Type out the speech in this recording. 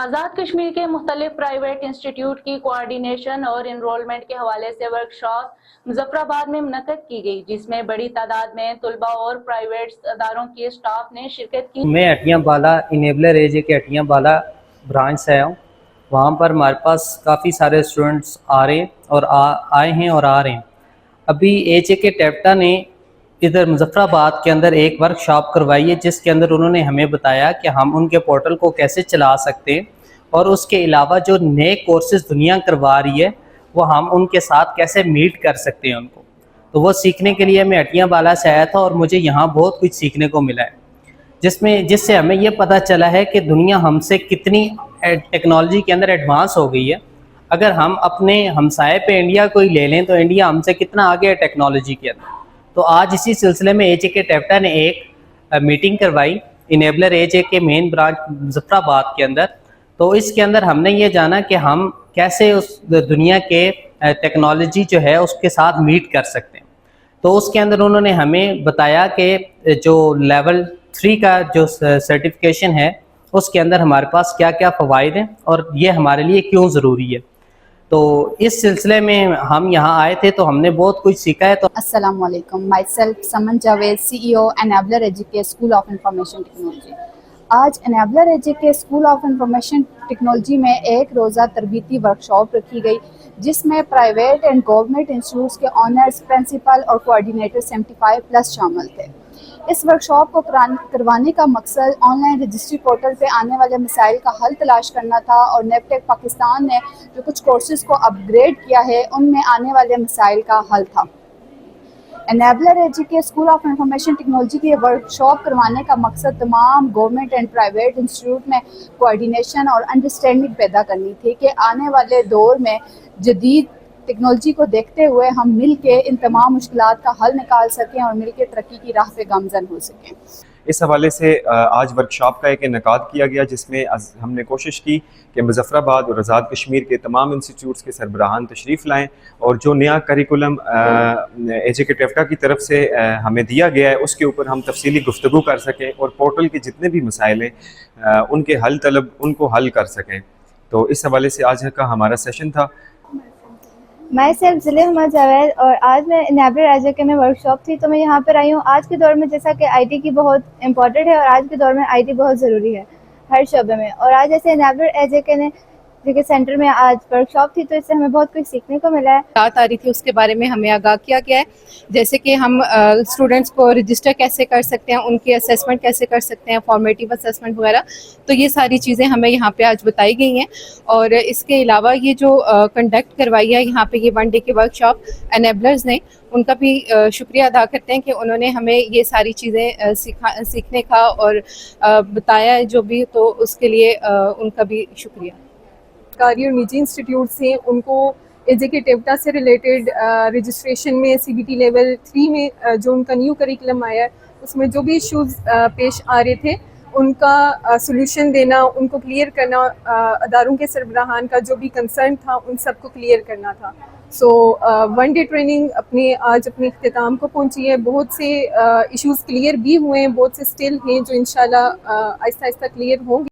आज़ाद कश्मीर के मुख्तलिफ private institute की कोऑर्डिनेशन और इनरोलमेंट के हवाले से वर्कशॉप मुजफ्फराबाद में मुनक्कद की गई, जिसमें बड़ी तादाद में तुलबा और प्राइवेट अदारों के स्टाफ ने शिरकत की। मैं अटियाँ बाला इनेबलर एजे के अटियाँ बाला ब्रांच से आया हूँ। वहाँ पर हमारे पास काफ़ी सारे स्टूडेंट्स आ रहे हैं और आए हैं और आ रहे हैं। अभी एजे के टेप्टा ने इधर मुजफ्फराबाद के अंदर एक वर्कशॉप करवाई है, जिसके अंदर उन्होंने हमें बताया कि हम उनके पोर्टल को कैसे चला सकते हैं और उसके अलावा जो नए कोर्सेज दुनिया करवा रही है वो हम उनके साथ कैसे मीट कर सकते हैं उनको। तो वो सीखने के लिए मैं अटियाँ बाला से आया था और मुझे यहाँ बहुत कुछ सीखने को मिला है, जिससे हमें ये पता चला है कि दुनिया हमसे कितनी टेक्नोलॉजी के अंदर एडवांस हो गई है। अगर हम अपने हमसाए पे इंडिया को ही ले लें तो इंडिया हमसे कितना आगे है टेक्नोलॉजी के अंदर। तो आज इसी सिलसिले में एजे के टेप्टा ने एक मीटिंग करवाई इनेबलर एजे के मेन ब्रांच मुजफ्फराबाद के अंदर। तो इसके अंदर हमने ये जाना कि हम कैसे उस दुनिया के टेक्नोलॉजी जो है उसके साथ मीट कर सकते हैं। तो उसके अंदर उन्होंने हमें बताया कि जो लेवल 3 का जो सर्टिफिकेशन है उसके अंदर हमारे पास क्या क्या फ़वाइद हैं और ये हमारे लिए क्यों ज़रूरी है। तो इस सिलसिले में हम यहाँ आए थे तो हमने बहुत कुछ सीखा है। तो अस्सलाम वालेकुम, myself Saman Javed, CEO Enabler Educa School of Information Technology. आज Enabler Educa School of Information Technology में एक रोज़ा तरबीती वर्कशॉप रखी गई, जिसमें प्राइवेट एंड गवर्नमेंट इंस्टीट्यूट्स के ऑनर्स, प्रिंसिपल और कोऑर्डिनेटर 75+ शामिल थे। इस वर्कशॉप को करवाने का मकसद ऑनलाइन रजिस्ट्री पोर्टल पे आने वाले मसाइल का हल तलाश करना था और नेपटेक पाकिस्तान ने जो कुछ कोर्सेज़ को अपग्रेड किया है उनमें आने वाले मसाइल का हल था। Enabler Educa School of Information Technology की वर्कशॉप करवाने का मकसद तमाम गवर्नमेंट एंड प्राइवेट इंस्टीट्यूट में कोऑर्डिनेशन और अंडरस्टैंडिंग पैदा करनी थी कि आने वाले दौर में जदीद टेक्नोलॉजी को देखते हुए हम मिल के इन तमाम मुश्किलात का हल निकाल सकें और मिल के तरक्की की राह पे गामज़न हो सकें। इस हवाले से आज वर्कशॉप का एक इनेकाद किया गया, जिसमें हमने कोशिश की कि मुजफ्फराबाद और आज़ाद कश्मीर के तमाम इंस्टीट्यूट्स के सरबराहान तशरीफ़ लाएँ और जो नया करिकुलम एजे के टेप्टा की तरफ से हमें दिया गया है उसके ऊपर हम तफसीली गुफ्तगू कर सकें और पोर्टल के जितने भी मसाइल हैं उनके उनको हल कर सकें। तो इस हवाले से आज का हमारा सेशन था। मैं सेल्फ ज़िले जावेद और आज मैं एनेबलर एजुके में वर्कशॉप थी तो मैं यहाँ पर आई हूँ। आज के दौर में जैसा कि आईटी की बहुत इम्पोर्टेंट है और आज के दौर में आईटी बहुत ज़रूरी है हर शोबे में, और आज जैसे एनेबलर एजुके ने के सेंटर में आज वर्कशॉप थी तो इससे हमें बहुत कुछ सीखने को मिला है। बात आ रही थी उसके बारे में हमें आगाह किया गया है, जैसे कि हम स्टूडेंट्स को रजिस्टर कैसे कर सकते हैं, उनकी असेसमेंट कैसे कर सकते हैं, फॉर्मेटिव असेसमेंट वगैरह। तो ये सारी चीज़ें हमें यहाँ पे आज बताई गई हैं। और इसके अलावा ये जो कंडक्ट करवाई है यहाँ पे ये 1 डे की वर्कशॉप एनेबलर्स ने, उनका भी शुक्रिया अदा करते हैं कि उन्होंने हमें ये सारी चीज़ें सीखने का और बताया जो भी, तो उसके लिए उनका भी शुक्रिया। सरकारी और निजी इंस्टीट्यूट्स हैं उनको एजे के टेप्टा से रिलेटेड रजिस्ट्रेशन में CBT लेवल 3 में जो उनका न्यू करिकुलम आया है उसमें जो भी इश्यूज़ पेश आ रहे थे उनका सॉल्यूशन देना, उनको क्लियर करना, अदारों के सरबराहान का जो भी कंसर्न था उन सबको क्लियर करना था। सो 1 डे ट्रेनिंग आज अपने इख्तिताम को पहुंची है। बहुत से इश्यूज़ क्लियर भी हुए हैं, बहुत से स्टिल हैं जो इंशाल्लाह आहिस्ता आहिस्ता क्लियर होंगे।